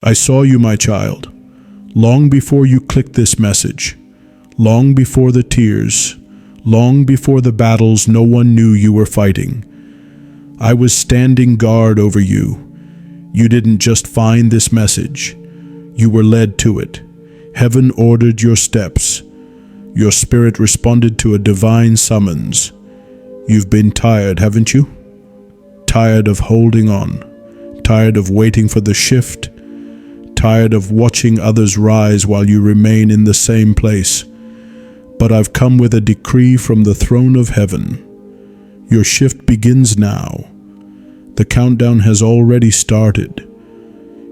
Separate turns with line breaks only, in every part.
I saw you, my child, long before you clicked this message, long before the tears, long before the battles no one knew you were fighting. I was standing guard over you. You didn't just find this message. You were led to it. Heaven ordered your steps. Your spirit responded to a divine summons. You've been tired, haven't you? Tired of holding on. Tired of waiting for the shift. Tired of watching others rise while you remain in the same place. But I've come with a decree from the throne of heaven. Your shift begins now. The countdown has already started.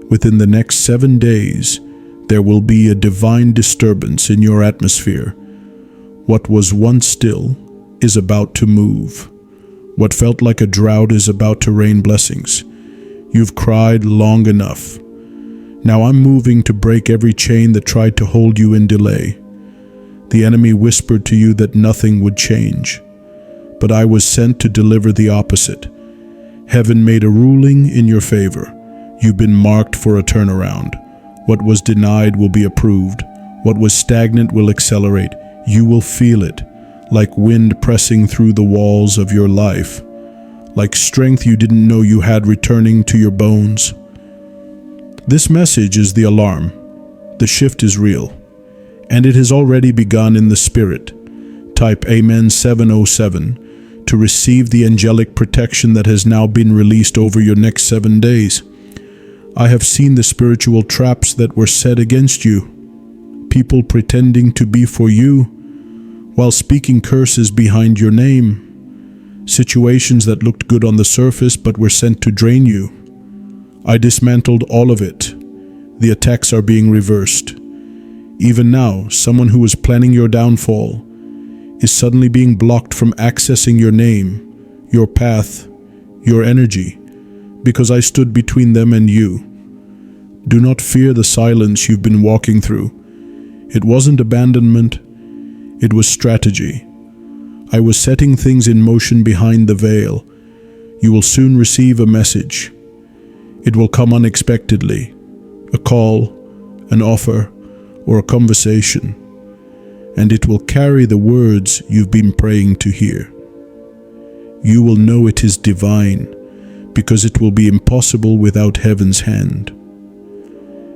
Within the next 7 days, there will be a divine disturbance in your atmosphere. What was once still is about to move. What felt like a drought is about to rain blessings. You've cried long enough. Now I'm moving to break every chain that tried to hold you in delay. The enemy whispered to you that nothing would change, but I was sent to deliver the opposite. Heaven made a ruling in your favor. You've been marked for a turnaround. What was denied will be approved. What was stagnant will accelerate. You will feel it, like wind pressing through the walls of your life, like strength you didn't know you had returning to your bones. This message is the alarm. The shift is real, and it has already begun in the spirit. Type Amen 707 to receive the angelic protection that has now been released over your next 7 days. I have seen the spiritual traps that were set against you, people pretending to be for you while speaking curses behind your name, situations that looked good on the surface but were sent to drain you. I dismantled all of it. The attacks are being reversed. Even now, someone who was planning your downfall is suddenly being blocked from accessing your name, your path, your energy, because I stood between them and you. Do not fear the silence you've been walking through. It wasn't abandonment, it was strategy. I was setting things in motion behind the veil. You will soon receive a message. It will come unexpectedly, a call, an offer, or a conversation, and it will carry the words you've been praying to hear. You will know it is divine, because it will be impossible without heaven's hand.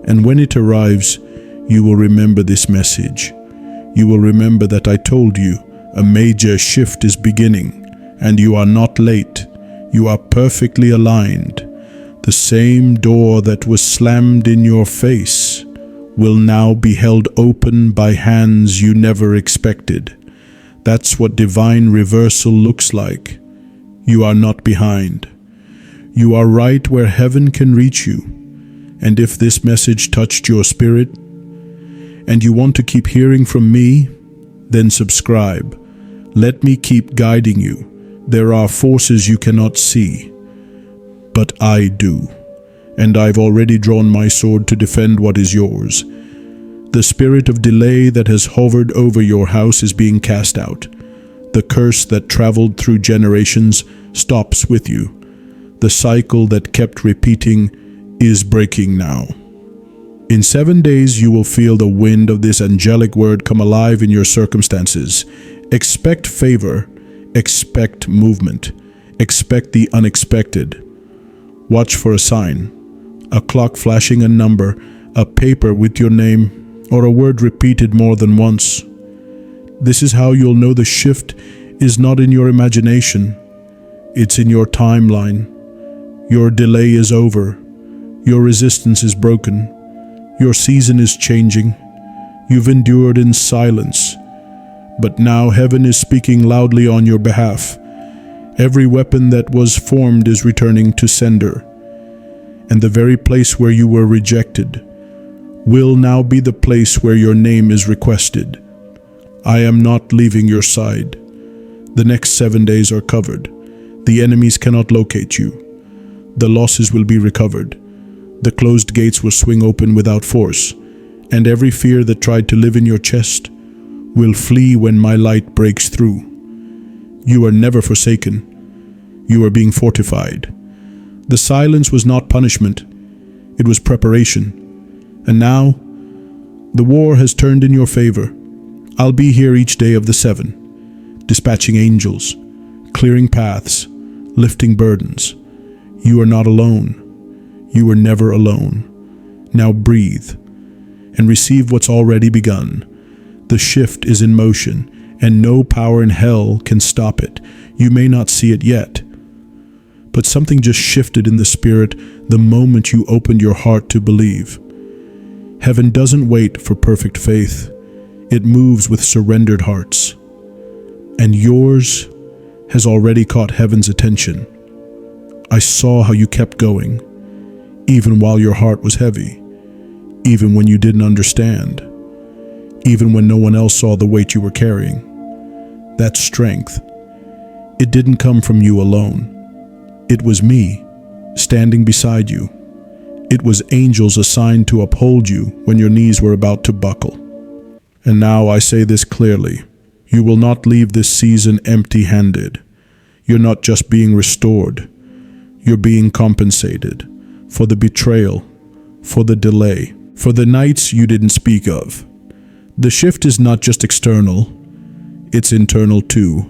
And when it arrives, you will remember this message. You will remember that I told you a major shift is beginning, and you are not late. You are perfectly aligned. The same door that was slammed in your face will now be held open by hands you never expected. That's what divine reversal looks like. You are not behind. You are right where heaven can reach you. And if this message touched your spirit, and you want to keep hearing from me, then subscribe. Let me keep guiding you. There are forces you cannot see, but I do. And I've already drawn my sword to defend what is yours. The spirit of delay that has hovered over your house is being cast out. The curse that traveled through generations stops with you. The cycle that kept repeating is breaking now. In 7 days, you will feel the wind of this angelic word come alive in your circumstances. Expect favor, expect movement, expect the unexpected. Watch for a sign, a clock flashing a number, a paper with your name, or a word repeated more than once. This is how you'll know the shift is not in your imagination. It's in your timeline. Your delay is over. Your resistance is broken. Your season is changing. You've endured in silence, but now heaven is speaking loudly on your behalf. Every weapon that was formed is returning to sender, and the very place where you were rejected will now be the place where your name is requested. I am not leaving your side. The next 7 days are covered. The enemies cannot locate you. The losses will be recovered. The closed gates will swing open without force, and every fear that tried to live in your chest will flee when my light breaks through. You are never forsaken. You are being fortified. The silence was not punishment. It was preparation. And now, the war has turned in your favor. I'll be here each day of the 7, dispatching angels, clearing paths, lifting burdens. You are not alone. You were never alone. Now breathe and receive what's already begun. The shift is in motion, and no power in hell can stop it. You may not see it yet, but something just shifted in the spirit the moment you opened your heart to believe. Heaven doesn't wait for perfect faith. It moves with surrendered hearts. And yours has already caught heaven's attention. I saw how you kept going, even while your heart was heavy, even when you didn't understand, even when no one else saw the weight you were carrying. That strength, it didn't come from you alone. It was me, standing beside you. It was angels assigned to uphold you when your knees were about to buckle. And now I say this clearly. You will not leave this season empty-handed. You're not just being restored. You're being compensated for the betrayal, for the delay, for the nights you didn't speak of. The shift is not just external, it's internal too.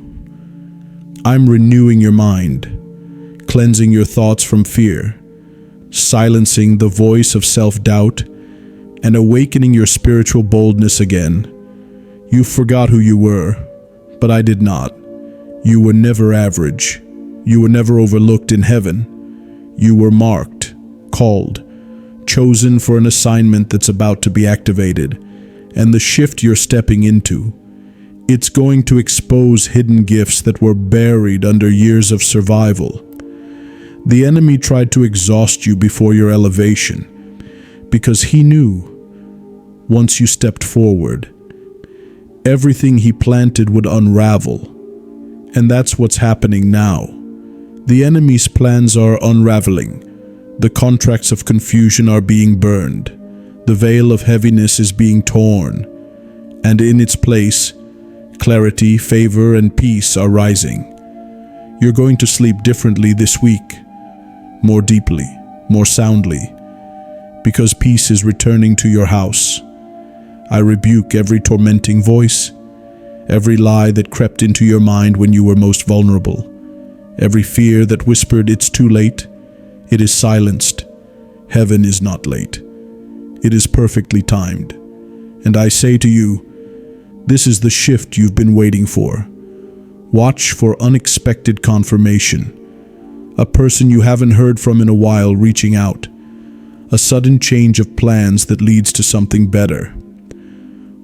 I'm renewing your mind, cleansing your thoughts from fear, silencing the voice of self-doubt, and awakening your spiritual boldness again. You forgot who you were, but I did not. You were never average. You were never overlooked in heaven. You were marked, called, chosen for an assignment that's about to be activated. And the shift you're stepping into, it's going to expose hidden gifts that were buried under years of survival. The enemy tried to exhaust you before your elevation because he knew once you stepped forward, everything he planted would unravel. And that's what's happening now. The enemy's plans are unraveling. The contracts of confusion are being burned. The veil of heaviness is being torn. And in its place, clarity, favor, and peace are rising. You're going to sleep differently this week, more deeply, more soundly, because peace is returning to your house. I rebuke every tormenting voice, every lie that crept into your mind when you were most vulnerable, every fear that whispered it's too late. It is silenced. Heaven is not late. It is perfectly timed. And I say to you, this is the shift you've been waiting for. Watch for unexpected confirmation. A person you haven't heard from in a while reaching out. A sudden change of plans that leads to something better.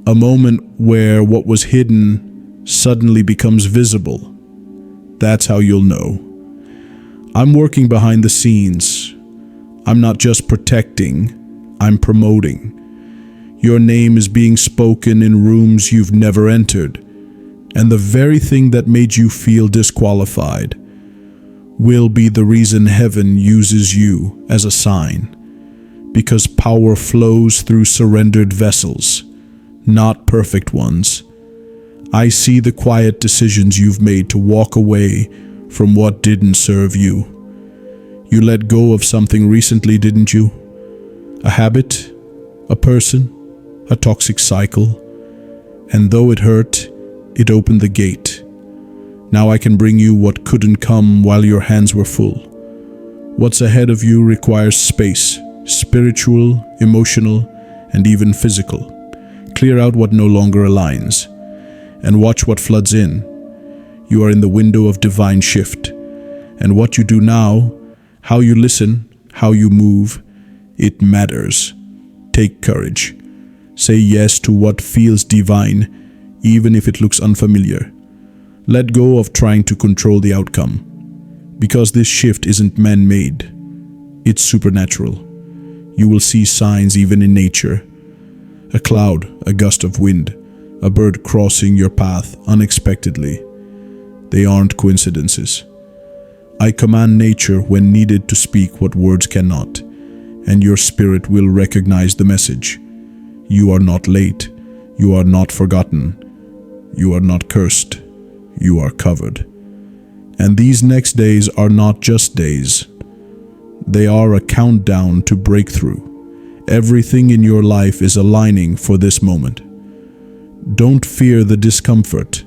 A moment where what was hidden suddenly becomes visible. That's how you'll know. I'm working behind the scenes. I'm not just protecting, I'm promoting. Your name is being spoken in rooms you've never entered, and the very thing that made you feel disqualified will be the reason heaven uses you as a sign, because power flows through surrendered vessels, not perfect ones. I see the quiet decisions you've made to walk away from what didn't serve you. You let go of something recently, didn't you? A habit, a person, a toxic cycle. And though it hurt, it opened the gate. Now I can bring you what couldn't come while your hands were full. What's ahead of you requires space, spiritual, emotional, and even physical. Clear out what no longer aligns, and watch what floods in. You are in the window of divine shift, and what you do now, how you listen, how you move, it matters. Take courage. Say yes to what feels divine, even if it looks unfamiliar. Let go of trying to control the outcome, because this shift isn't man-made. It's supernatural. You will see signs even in nature. A cloud, a gust of wind, a bird crossing your path unexpectedly. They aren't coincidences. I command nature when needed to speak what words cannot, and your spirit will recognize the message. You are not late. You are not forgotten. You are not cursed. You are covered. And these next days are not just days. They are a countdown to breakthrough. Everything in your life is aligning for this moment. Don't fear the discomfort.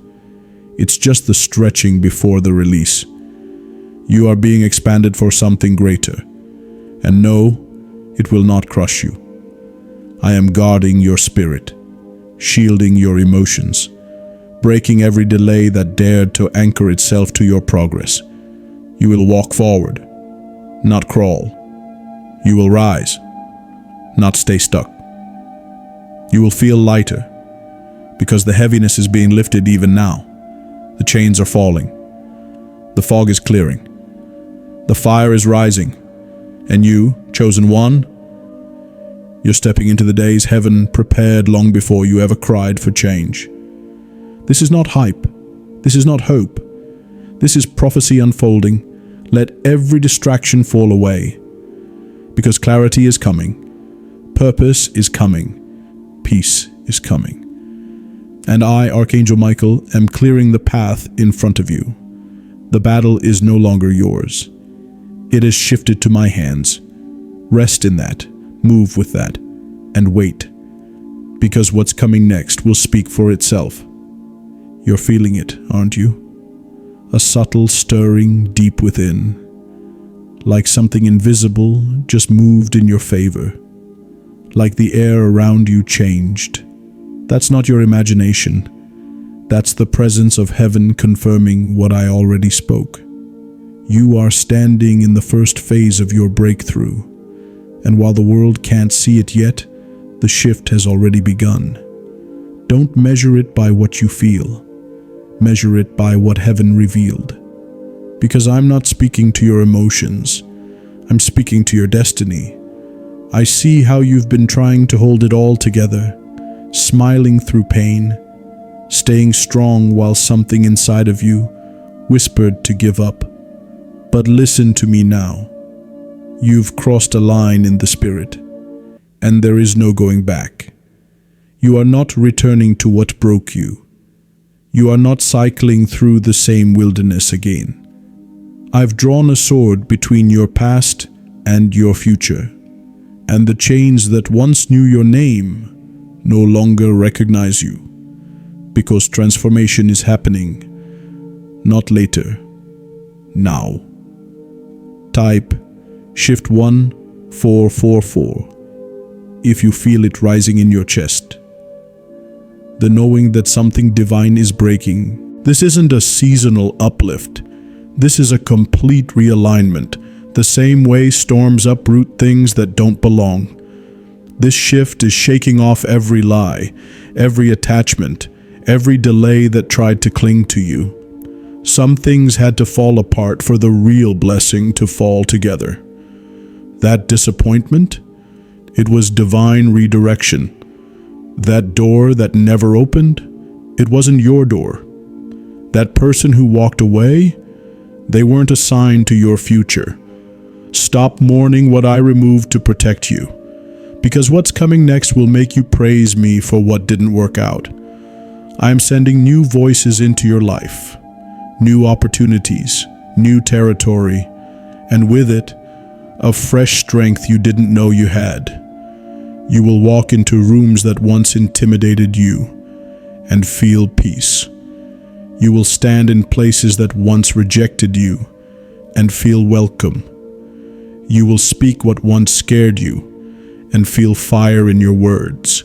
It's just the stretching before the release. You are being expanded for something greater. And no, it will not crush you. I am guarding your spirit, shielding your emotions, breaking every delay that dared to anchor itself to your progress. You will walk forward, not crawl. You will rise, not stay stuck. You will feel lighter, because the heaviness is being lifted even now. The chains are falling. The fog is clearing. The fire is rising. And you, chosen one, you're stepping into the days heaven prepared long before you ever cried for change. This is not hype. This is not hope. This is prophecy unfolding. Let every distraction fall away. Because clarity is coming. Purpose is coming. Peace is coming. And I, Archangel Michael, am clearing the path in front of you. The battle is no longer yours. It is shifted to my hands. Rest in that, move with that, and wait. Because what's coming next will speak for itself. You're feeling it, aren't you? A subtle stirring deep within. Like something invisible just moved in your favor. Like the air around you changed. That's not your imagination. That's the presence of heaven confirming what I already spoke. You are standing in the first phase of your breakthrough, and while the world can't see it yet, the shift has already begun. Don't measure it by what you feel. Measure it by what heaven revealed. Because I'm not speaking to your emotions. I'm speaking to your destiny. I see how you've been trying to hold it all together, smiling through pain, staying strong while something inside of you whispered to give up. But listen to me now. You've crossed a line in the spirit, and there is no going back. You are not returning to what broke you. You are not cycling through the same wilderness again. I've drawn a sword between your past and your future, and the chains that once knew your name no longer recognize you, because transformation is happening, not later, now. Type Shift 1444 if you feel it rising in your chest. The knowing that something divine is breaking. This isn't a seasonal uplift. This is a complete realignment, the same way storms uproot things that don't belong. This shift is shaking off every lie, every attachment, every delay that tried to cling to you. Some things had to fall apart for the real blessing to fall together. That disappointment, it was divine redirection. That door that never opened, it wasn't your door. That person who walked away, they weren't assigned to your future. Stop mourning what I removed to protect you, because what's coming next will make you praise me for what didn't work out. I am sending new voices into your life. New opportunities, new territory, and with it, a fresh strength you didn't know you had. You will walk into rooms that once intimidated you and feel peace. You will stand in places that once rejected you and feel welcome. You will speak what once scared you and feel fire in your words.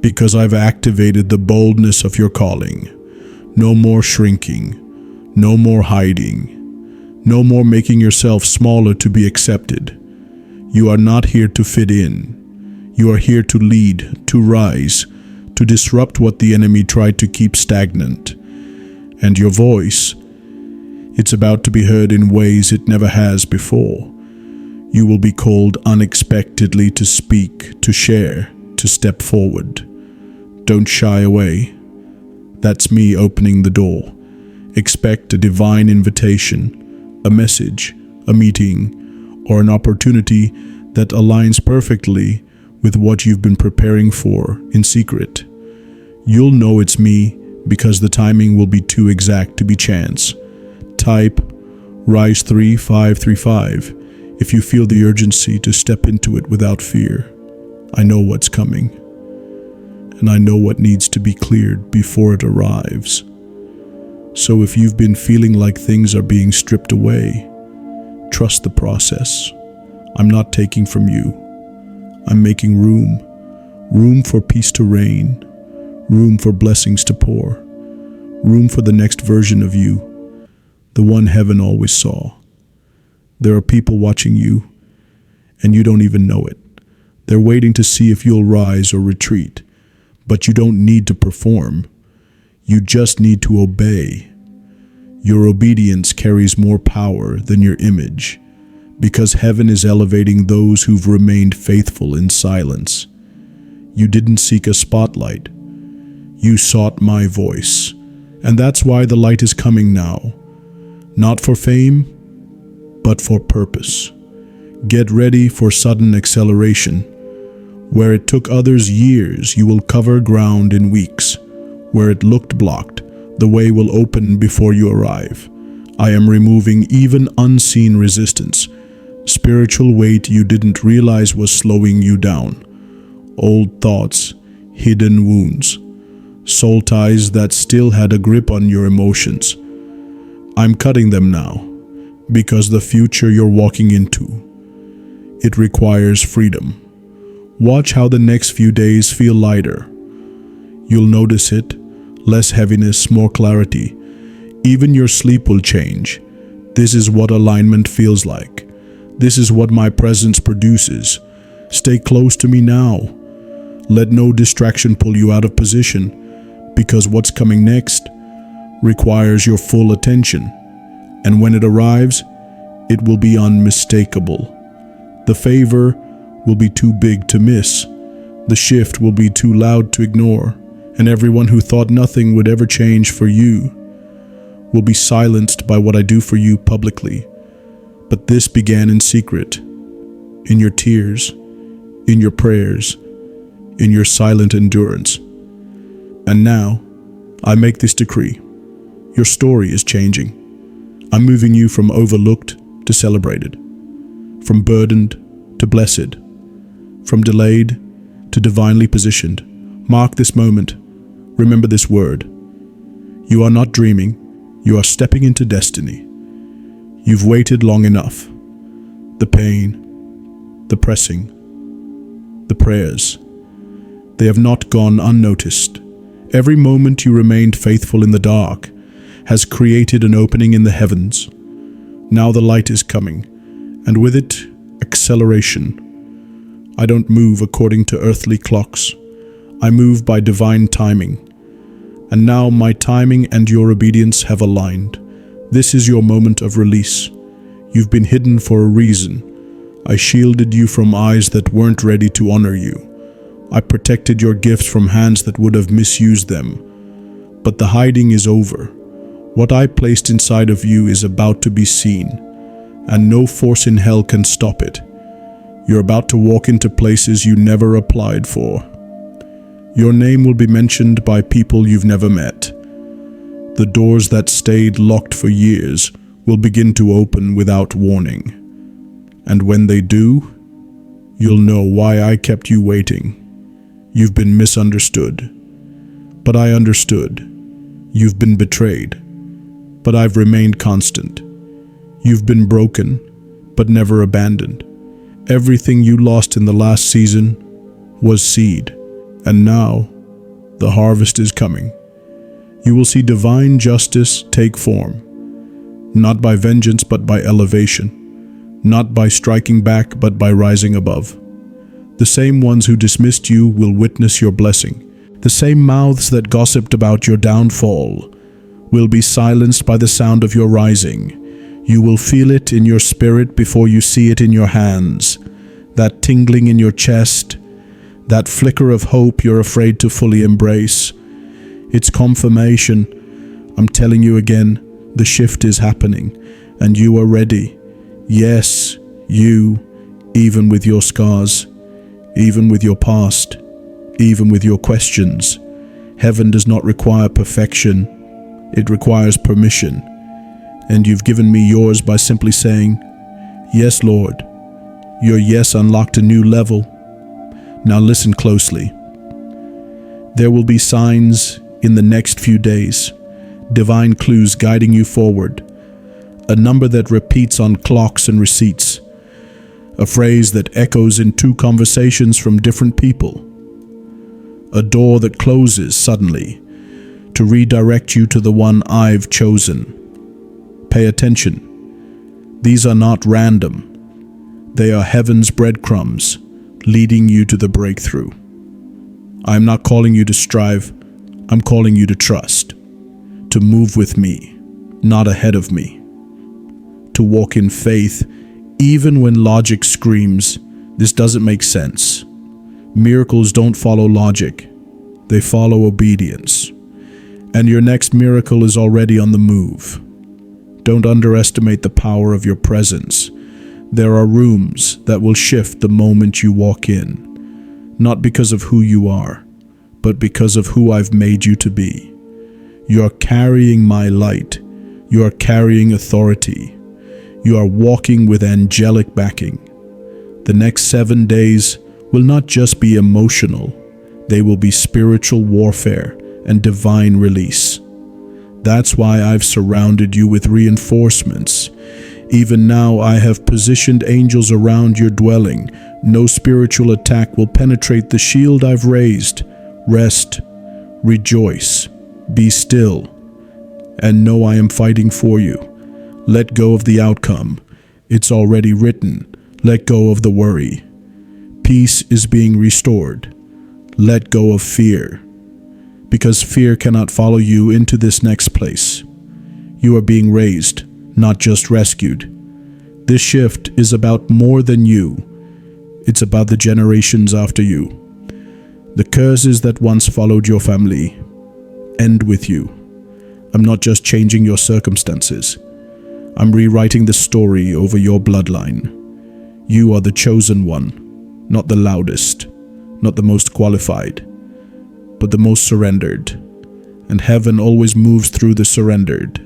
Because I've activated the boldness of your calling. No more shrinking. No more hiding. No more making yourself smaller to be accepted. You are not here to fit in. You are here to lead, to rise, to disrupt what the enemy tried to keep stagnant. And your voice, it's about to be heard in ways it never has before. You will be called unexpectedly to speak, to share, to step forward. Don't shy away. That's me opening the door. Expect a divine invitation, a message, a meeting, or an opportunity that aligns perfectly with what you've been preparing for in secret. You'll know it's me because the timing will be too exact to be chance. Type Rise 3535 if you feel the urgency to step into it without fear. I know what's coming, and I know what needs to be cleared before it arrives. So if you've been feeling like things are being stripped away, trust the process. I'm not taking from you. I'm making room for peace to reign, room for blessings to pour, room for the next version of you, the one heaven always saw. There are people watching you, and you don't even know it. They're waiting to see if you'll rise or retreat, but you don't need to perform. You just need to obey. Your obedience carries more power than your image, because heaven is elevating those who've remained faithful in silence. You didn't seek a spotlight. You sought my voice, and that's why the light is coming now. Not for fame, but for purpose. Get ready for sudden acceleration. Where it took others years, you will cover ground in weeks. Where it looked blocked, the way will open before you arrive. I am removing even unseen resistance, spiritual weight you didn't realize was slowing you down. Old thoughts, hidden wounds, soul ties that still had a grip on your emotions. I'm cutting them now, because the future you're walking into, it requires freedom. Watch how the next few days feel lighter. You'll notice it, less heaviness, more clarity. Even your sleep will change. This is what alignment feels like. This is what my presence produces. Stay close to me now. Let no distraction pull you out of position, because what's coming next requires your full attention. And when it arrives, it will be unmistakable. The favor will be too big to miss. The shift will be too loud to ignore. And everyone who thought nothing would ever change for you will be silenced by what I do for you publicly. But this began in secret, in your tears, in your prayers, in your silent endurance. And now, I make this decree. Your story is changing. I'm moving you from overlooked to celebrated, from burdened to blessed, from delayed to divinely positioned. Mark this moment. Remember this word. You are not dreaming. You are stepping into destiny. You've waited long enough. The pain, the pressing, the prayers, they have not gone unnoticed. Every moment you remained faithful in the dark has created an opening in the heavens. Now the light is coming, and with it, acceleration. I don't move according to earthly clocks. I move by divine timing. And now my timing and your obedience have aligned. This is your moment of release. You've been hidden for a reason. I shielded you from eyes that weren't ready to honor you. I protected your gifts from hands that would have misused them. But the hiding is over. What I placed inside of you is about to be seen, and no force in hell can stop it. You're about to walk into places you never applied for. Your name will be mentioned by people you've never met. The doors that stayed locked for years will begin to open without warning. And when they do, you'll know why I kept you waiting. You've been misunderstood, but I understood. You've been betrayed, but I've remained constant. You've been broken, but never abandoned. Everything you lost in the last season was seed, and now the harvest is coming. You will see divine justice take form, not by vengeance but by elevation, not by striking back but by rising above. The same ones who dismissed you will witness your blessing. The same mouths that gossiped about your downfall will be silenced by the sound of your rising. You will feel it in your spirit before you see it in your hands. That tingling in your chest, that flicker of hope you're afraid to fully embrace. It's confirmation. I'm telling you again, the shift is happening, and you are ready. Yes, you, even with your scars, even with your past, even with your questions. Heaven does not require perfection. It requires permission. And you've given me yours by simply saying, "Yes, Lord." Your yes unlocked a new level. Now listen closely. There will be signs in the next few days, divine clues guiding you forward, a number that repeats on clocks and receipts, a phrase that echoes in two conversations from different people, a door that closes suddenly to redirect you to the one I've chosen. Pay attention. These are not random. They are heaven's breadcrumbs leading you to the breakthrough. I'm not calling you to strive. I'm calling you to trust, to move with me, not ahead of me, to walk in faith even when logic screams, this doesn't make sense. Miracles don't follow logic. They follow obedience. And your next miracle is already on the move. Don't underestimate the power of your presence. There are rooms that will shift the moment you walk in, not because of who you are, but because of who I've made you to be. You are carrying my light. You are carrying authority. You are walking with angelic backing. The next 7 days will not just be emotional, they will be spiritual warfare and divine release. That's why I've surrounded you with reinforcements. Even now I have positioned angels around your dwelling. No spiritual attack will penetrate the shield I've raised. Rest, rejoice, be still, and know I am fighting for you. Let go of the outcome. It's already written. Let go of the worry. Peace is being restored. Let go of fear, because fear cannot follow you into this next place. You are being raised, not just rescued. This shift is about more than you. It's about the generations after you. The curses that once followed your family end with you. I'm not just changing your circumstances. I'm rewriting the story over your bloodline. You are the chosen one, not the loudest, not the most qualified, but the most surrendered. And heaven always moves through the surrendered.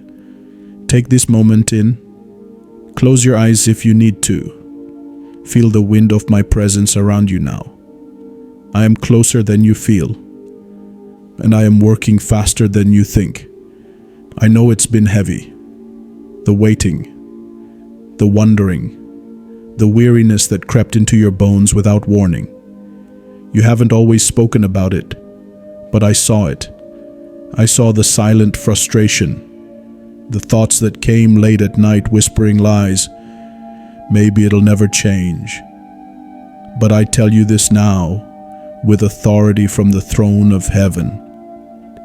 Take this moment in. Close your eyes if you need to. Feel the wind of my presence around you now. I am closer than you feel, and I am working faster than you think. I know it's been heavy. The waiting, the wondering, the weariness that crept into your bones without warning. You haven't always spoken about it, but I saw it. I saw the silent frustration, the thoughts that came late at night whispering lies. Maybe it'll never change. But I tell you this now, with authority from the throne of heaven.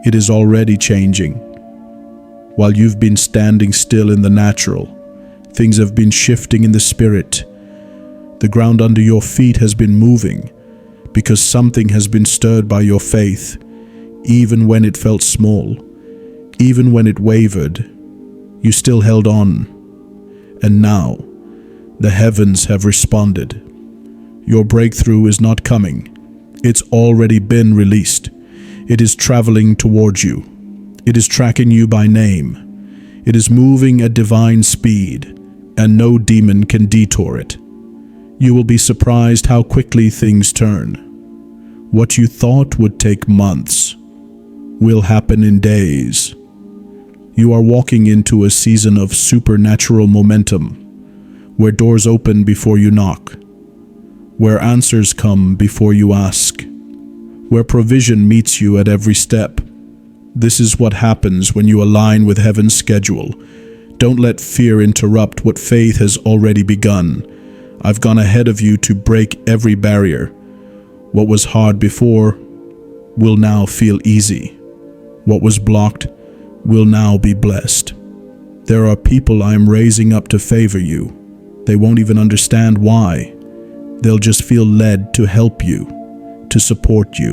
It is already changing. While you've been standing still in the natural, things have been shifting in the spirit. The ground under your feet has been moving because something has been stirred by your faith, even when it felt small, even when it wavered. You still held on. And now, the heavens have responded. Your breakthrough is not coming. It's already been released. It is traveling towards you. It is tracking you by name. It is moving at divine speed, and no demon can detour it. You will be surprised how quickly things turn. What you thought would take months will happen in days. You are walking into a season of supernatural momentum, where doors open before you knock, where answers come before you ask, where provision meets you at every step. This is what happens when you align with heaven's schedule. Don't let fear interrupt what faith has already begun. I've gone ahead of you to break every barrier. What was hard before will now feel easy. What was blocked will now be blessed. There are people I am raising up to favor you. They won't even understand why. They'll just feel led to help you, to support you,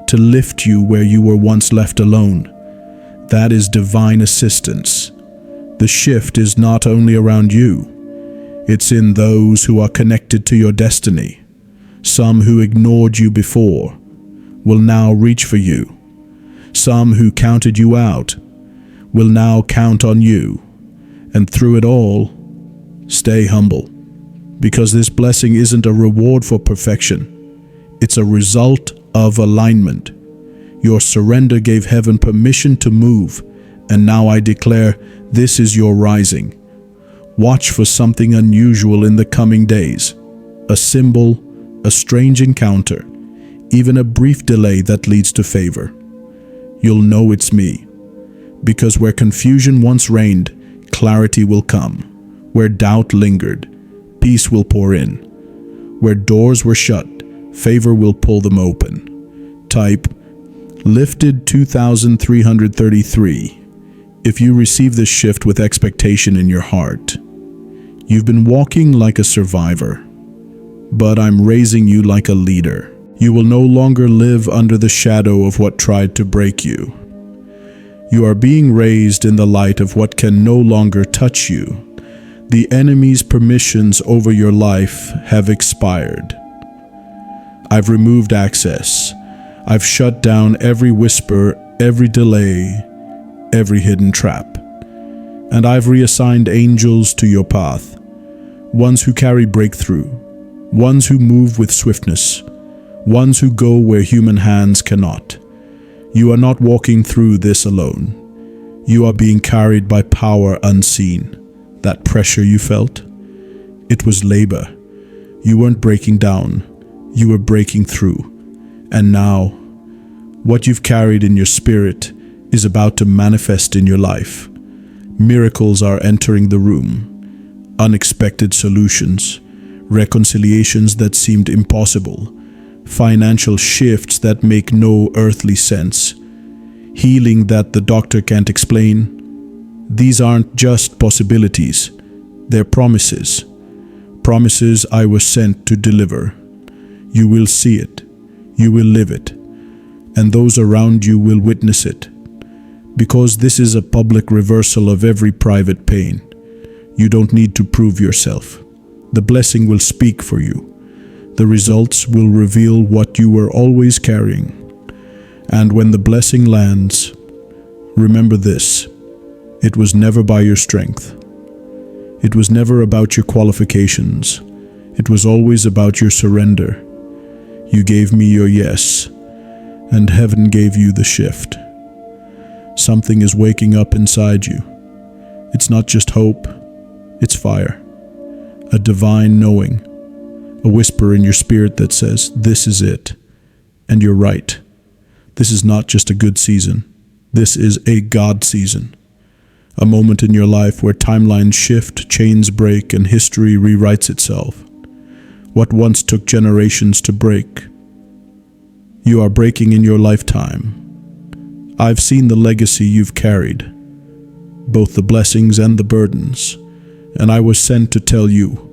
to lift you where you were once left alone. That is divine assistance. The shift is not only around you, it's in those who are connected to your destiny. Some who ignored you before will now reach for you. Some who counted you out will now count on you. And through it all, stay humble, because this blessing isn't a reward for perfection. It's a result of alignment. Your surrender gave heaven permission to move, and now I declare this is your rising. Watch for something unusual in the coming days. A symbol, a strange encounter, even a brief delay that leads to favor. You'll know it's me. Because where confusion once reigned, clarity will come. Where doubt lingered, peace will pour in. Where doors were shut, favor will pull them open. Type lifted 2333 if you receive this shift with expectation in your heart. You've been walking like a survivor, but I'm raising you like a leader. You will no longer live under the shadow of what tried to break you. You are being raised in the light of what can no longer touch you. The enemy's permissions over your life have expired. I've removed access. I've shut down every whisper, every delay, every hidden trap. And I've reassigned angels to your path, ones who carry breakthrough, ones who move with swiftness, ones who go where human hands cannot. You are not walking through this alone. You are being carried by power unseen. That pressure you felt, it was labor. You weren't breaking down, you were breaking through. And now, what you've carried in your spirit is about to manifest in your life. Miracles are entering the room. Unexpected solutions, reconciliations that seemed impossible, financial shifts that make no earthly sense, healing that the doctor can't explain. These aren't just possibilities, they're promises. Promises I was sent to deliver. You will see it, you will live it, and those around you will witness it. Because this is a public reversal of every private pain. You don't need to prove yourself. The blessing will speak for you. The results will reveal what you were always carrying. And when the blessing lands, remember this: it was never by your strength. It was never about your qualifications. It was always about your surrender. You gave me your yes, and heaven gave you the shift. Something is waking up inside you. It's not just hope, it's fire. A divine knowing, a whisper in your spirit that says, this is it. And you're right. This is not just a good season. This is a God season. A moment in your life where timelines shift, chains break, and history rewrites itself. What once took generations to break, you are breaking in your lifetime. I've seen the legacy you've carried, both the blessings and the burdens, and I was sent to tell you,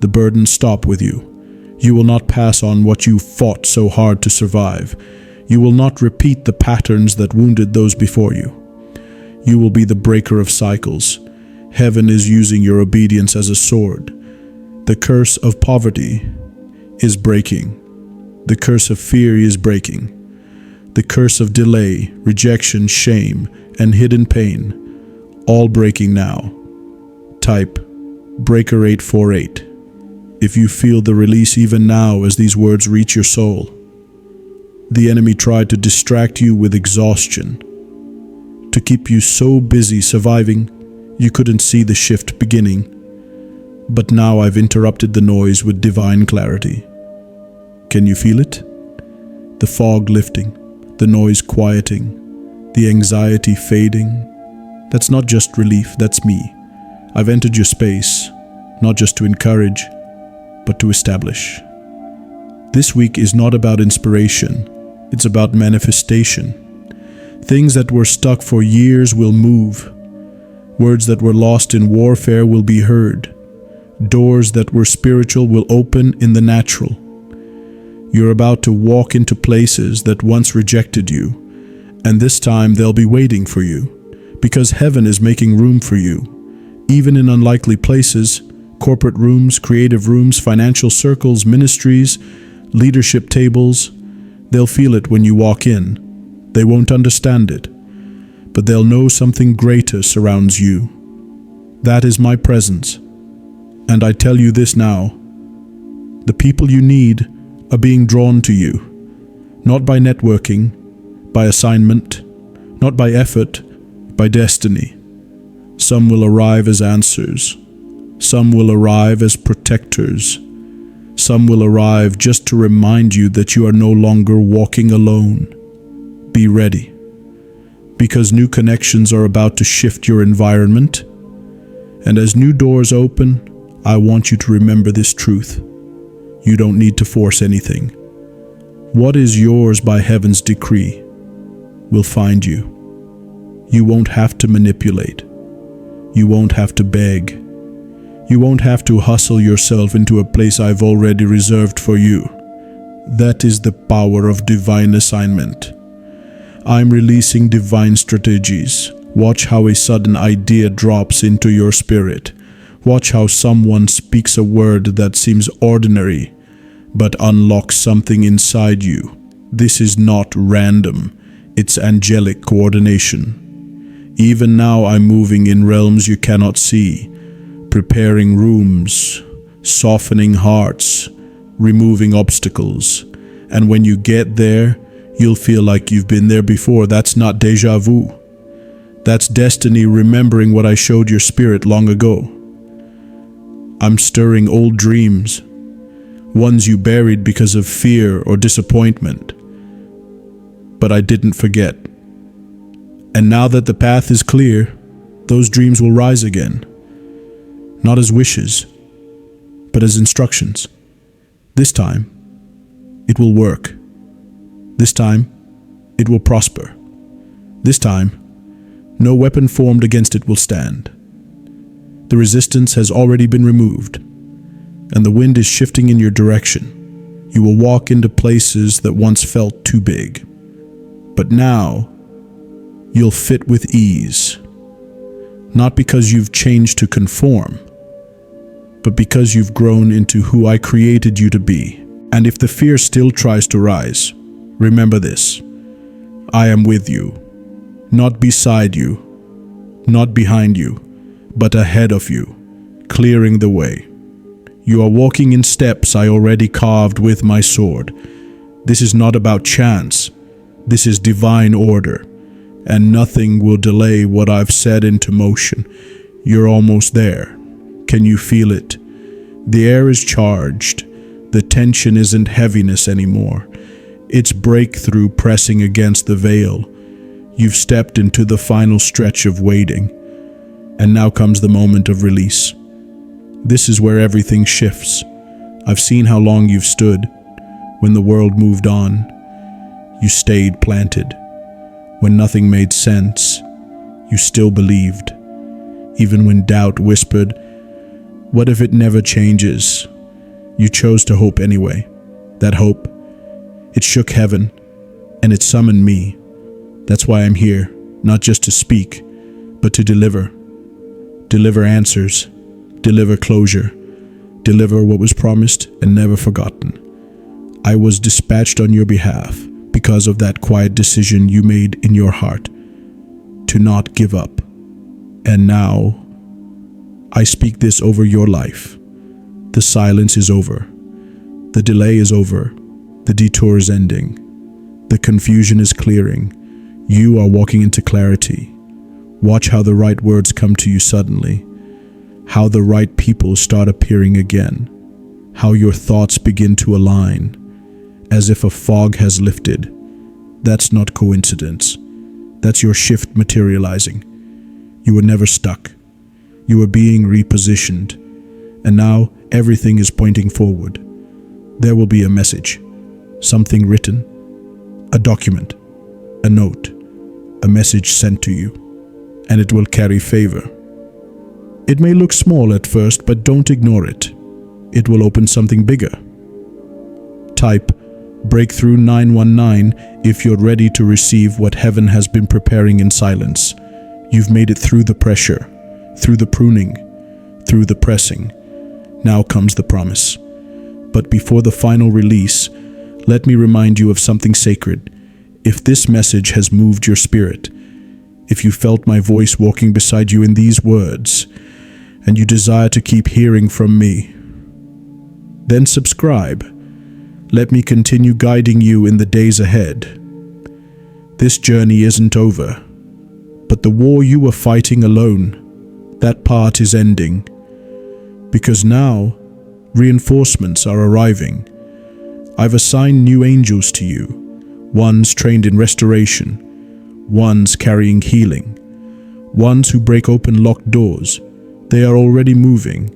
the burdens stop with you. You will not pass on what you fought so hard to survive. You will not repeat the patterns that wounded those before you. You will be the breaker of cycles. Heaven is using your obedience as a sword. The curse of poverty is breaking. The curse of fear is breaking. The curse of delay, rejection, shame, and hidden pain, all breaking now. Type Breaker 848 if you feel the release even now as these words reach your soul. The enemy tried to distract you with exhaustion, to keep you so busy surviving you couldn't see the shift beginning. But now I've interrupted the noise with divine clarity. Can you feel it? The fog lifting, the noise quieting, the anxiety fading. That's not just relief, that's me. I've entered your space, not just to encourage, but to establish. This week is not about inspiration, it's about manifestation. Things that were stuck for years will move. Words that were lost in warfare will be heard. Doors that were spiritual will open in the natural. You're about to walk into places that once rejected you, and this time they'll be waiting for you, because heaven is making room for you, even in unlikely places, corporate rooms, creative rooms, financial circles, ministries, leadership tables. They'll feel it when you walk in. They won't understand it, but they'll know something greater surrounds you. That is my presence. And I tell you this now, the people you need are being drawn to you, not by networking, by assignment, not by effort, by destiny. Some will arrive as answers. Some will arrive as protectors. Some will arrive just to remind you that you are no longer walking alone. Be ready, because new connections are about to shift your environment. And as new doors open, I want you to remember this truth. You don't need to force anything. What is yours by heaven's decree will find you. You won't have to manipulate. You won't have to beg. You won't have to hustle yourself into a place I've already reserved for you. That is the power of divine assignment. I'm releasing divine strategies. Watch how a sudden idea drops into your spirit. Watch how someone speaks a word that seems ordinary, but unlocks something inside you. This is not random. It's angelic coordination. Even now I'm moving in realms you cannot see, preparing rooms, softening hearts, removing obstacles. And when you get there, you'll feel like you've been there before. That's not déjà vu. That's destiny remembering what I showed your spirit long ago. I'm stirring old dreams, ones you buried because of fear or disappointment. But I didn't forget. And now that the path is clear, those dreams will rise again. Not as wishes, but as instructions. This time, it will work. This time, it will prosper. This time, no weapon formed against it will stand. The resistance has already been removed, and the wind is shifting in your direction. You will walk into places that once felt too big, but now you'll fit with ease. Not because you've changed to conform, but because you've grown into who I created you to be. And if the fear still tries to rise, remember this: I am with you, not beside you, not behind you, but ahead of you, clearing the way. You are walking in steps I already carved with my sword. This is not about chance. This is divine order, and nothing will delay what I've set into motion. You're almost there. Can you feel it? The air is charged. The tension isn't heaviness anymore. It's breakthrough pressing against the veil. You've stepped into the final stretch of waiting, and now comes the moment of release. This is where everything shifts. I've seen how long you've stood. When the world moved on, you stayed planted. When nothing made sense, you still believed. Even when doubt whispered, "What if it never changes?" You chose to hope anyway. That hope, it shook heaven, and it summoned me. That's why I'm here, not just to speak, but to deliver. Deliver answers, deliver closure, deliver what was promised and never forgotten. I was dispatched on your behalf because of that quiet decision you made in your heart to not give up. And now, I speak this over your life. The silence is over. The delay is over. The detour is ending. The confusion is clearing. You are walking into clarity. Watch how the right words come to you suddenly. How the right people start appearing again. How your thoughts begin to align, as if a fog has lifted. That's not coincidence. That's your shift materializing. You were never stuck. You were being repositioned. And now everything is pointing forward. There will be a message, something written, a document, a note, a message sent to you, and it will carry favor. It may look small at first, but don't ignore it. It will open something bigger. Type Breakthrough 919 if you're ready to receive what heaven has been preparing in silence. You've made it through the pressure, through the pruning, through the pressing. Now comes the promise. But before the final release, let me remind you of something sacred. If this message has moved your spirit, if you felt my voice walking beside you in these words, and you desire to keep hearing from me, then subscribe. Let me continue guiding you in the days ahead. This journey isn't over, but the war you were fighting alone, that part is ending. Because now, reinforcements are arriving. I've assigned new angels to you, ones trained in restoration, ones carrying healing, ones who break open locked doors. They are already moving.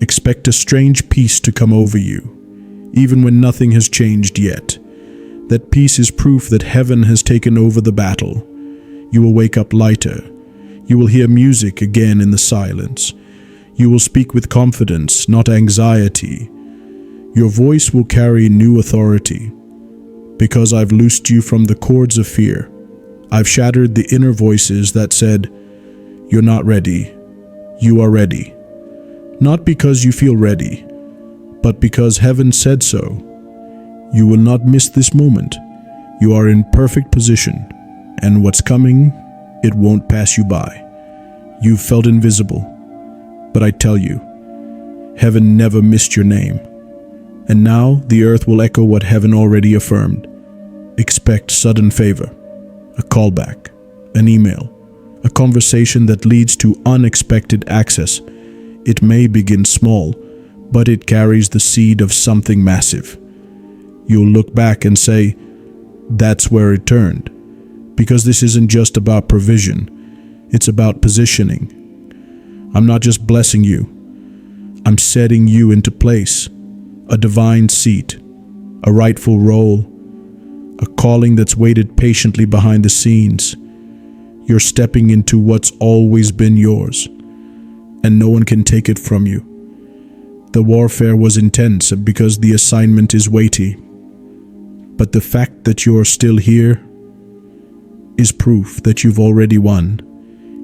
Expect a strange peace to come over you, even when nothing has changed yet. That peace is proof that heaven has taken over the battle. You will wake up lighter. You will hear music again in the silence. You will speak with confidence, not anxiety. Your voice will carry new authority. Because I've loosed you from the cords of fear. I've shattered the inner voices that said, "You're not ready." You are ready. Not because you feel ready, but because heaven said so. You will not miss this moment. You are in perfect position, and what's coming, it won't pass you by. You've felt invisible, but I tell you, heaven never missed your name. And now the earth will echo what heaven already affirmed. Expect sudden favor, a callback, an email, a conversation that leads to unexpected access. It may begin small, but it carries the seed of something massive. You'll look back and say, that's where it turned. Because this isn't just about provision, it's about positioning. I'm not just blessing you, I'm setting you into place, a divine seat, a rightful role, a calling that's waited patiently behind the scenes. You're stepping into what's always been yours, and no one can take it from you. The warfare was intense because the assignment is weighty. But the fact that you're still here is proof that you've already won.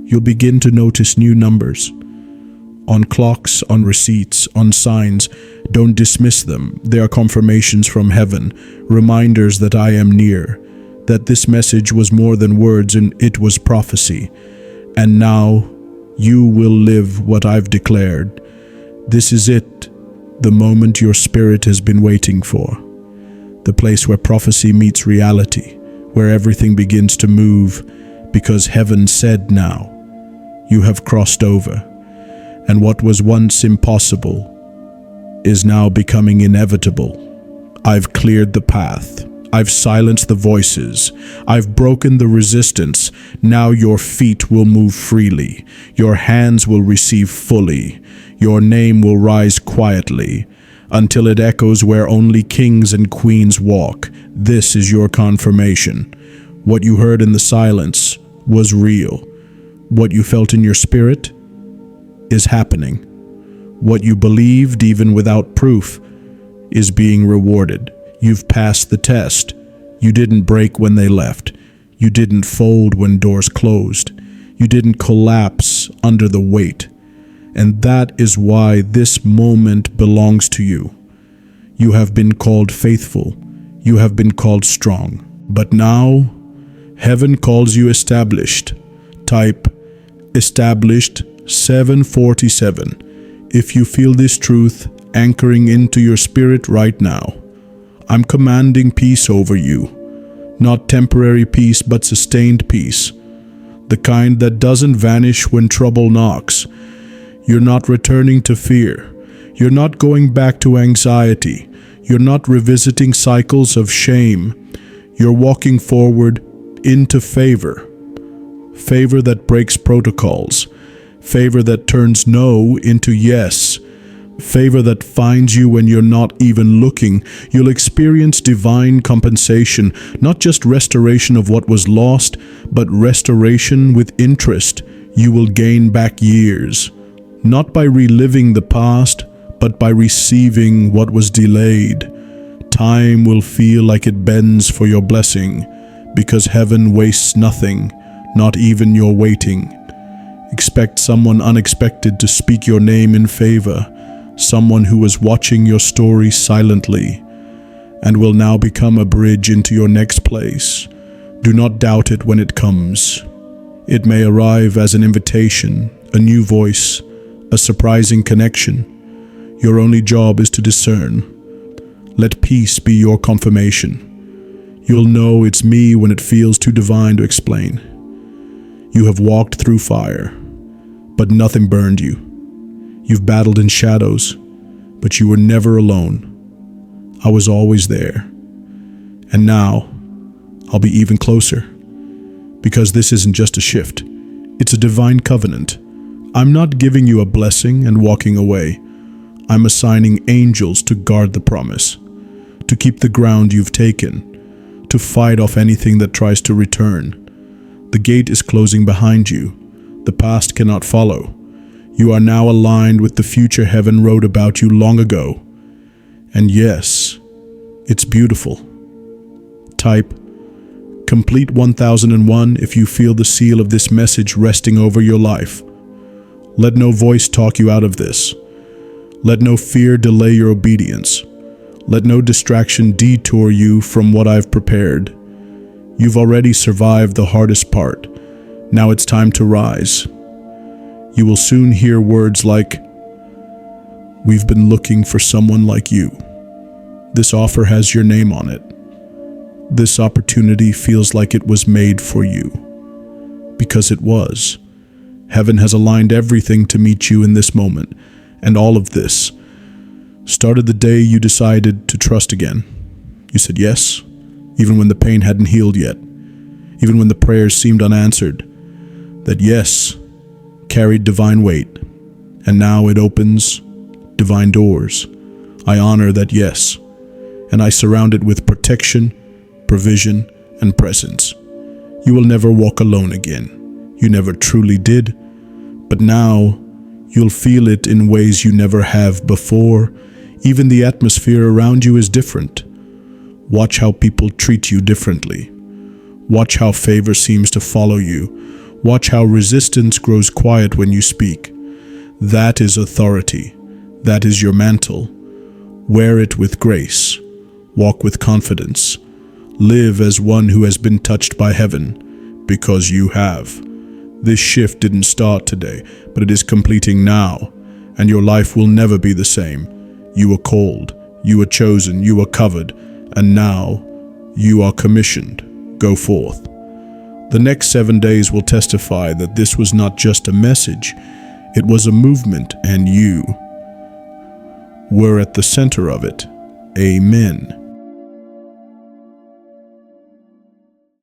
You'll begin to notice new numbers. On clocks, on receipts, on signs. Don't dismiss them. They are confirmations from heaven, reminders that I am near, that this message was more than words and it was prophecy. And now you will live what I've declared. This is it, the moment your spirit has been waiting for. The place where prophecy meets reality, where everything begins to move, because heaven said now. You have crossed over, and what was once impossible is now becoming inevitable. I've cleared the path. I've silenced the voices. I've broken the resistance. Now your feet will move freely. Your hands will receive fully. Your name will rise quietly until it echoes where only kings and queens walk. This is your confirmation. What you heard in the silence was real. What you felt in your spirit is happening. What you believed, even without proof, is being rewarded. You've passed the test. You didn't break when they left. You didn't fold when doors closed. You didn't collapse under the weight. And that is why this moment belongs to you. You have been called faithful. You have been called strong. But now, heaven calls you established. Type established 747. If you feel this truth anchoring into your spirit right now, I'm commanding peace over you. Not temporary peace, but sustained peace. The kind that doesn't vanish when trouble knocks. You're not returning to fear. You're not going back to anxiety. You're not revisiting cycles of shame. You're walking forward into favor. Favor that breaks protocols. Favor that turns no into yes. Favor that finds you when you're not even looking. You'll experience divine compensation, not just restoration of what was lost, but restoration with interest. You will gain back years, not by reliving the past, but by receiving what was delayed. Time will feel like it bends for your blessing, because heaven wastes nothing, not even your waiting. Expect someone unexpected to speak your name in favor. Someone who was watching your story silently and will now become a bridge into your next place. Do not doubt it when it comes. It may arrive as an invitation, a new voice, a surprising connection. Your only job is to discern. Let peace be your confirmation. You'll know it's me when it feels too divine to explain. You have walked through fire, but nothing burned you. You've battled in shadows, but you were never alone. I was always there. And now, I'll be even closer. Because this isn't just a shift, it's a divine covenant. I'm not giving you a blessing and walking away. I'm assigning angels to guard the promise, to keep the ground you've taken, to fight off anything that tries to return. The gate is closing behind you. The past cannot follow. You are now aligned with the future heaven wrote about you long ago. And yes, it's beautiful. Type complete 1001 if you feel the seal of this message resting over your life. Let no voice talk you out of this. Let no fear delay your obedience. Let no distraction detour you from what I've prepared. You've already survived the hardest part. Now it's time to rise. You will soon hear words like, "We've been looking for someone like you. This offer has your name on it. This opportunity feels like it was made for you." Because it was. Heaven has aligned everything to meet you in this moment, and all of this started the day you decided to trust again. You said yes, even when the pain hadn't healed yet, even when the prayers seemed unanswered. That yes carried divine weight, and now it opens divine doors. I honor that yes, and I surround it with protection, provision, and presence. You will never walk alone again. You never truly did, but now you'll feel it in ways you never have before. Even the atmosphere around you is different. Watch how people treat you differently. Watch how favor seems to follow you. Watch how resistance grows quiet when you speak. That is authority. That is your mantle. Wear it with grace. Walk with confidence. Live as one who has been touched by heaven, because you have. This shift didn't start today, but it is completing now, and your life will never be the same. You were called, you were chosen, you were covered, and now you are commissioned. Go forth. The next 7 days will testify that this was not just a message, it was a movement, and you were at the center of it. Amen.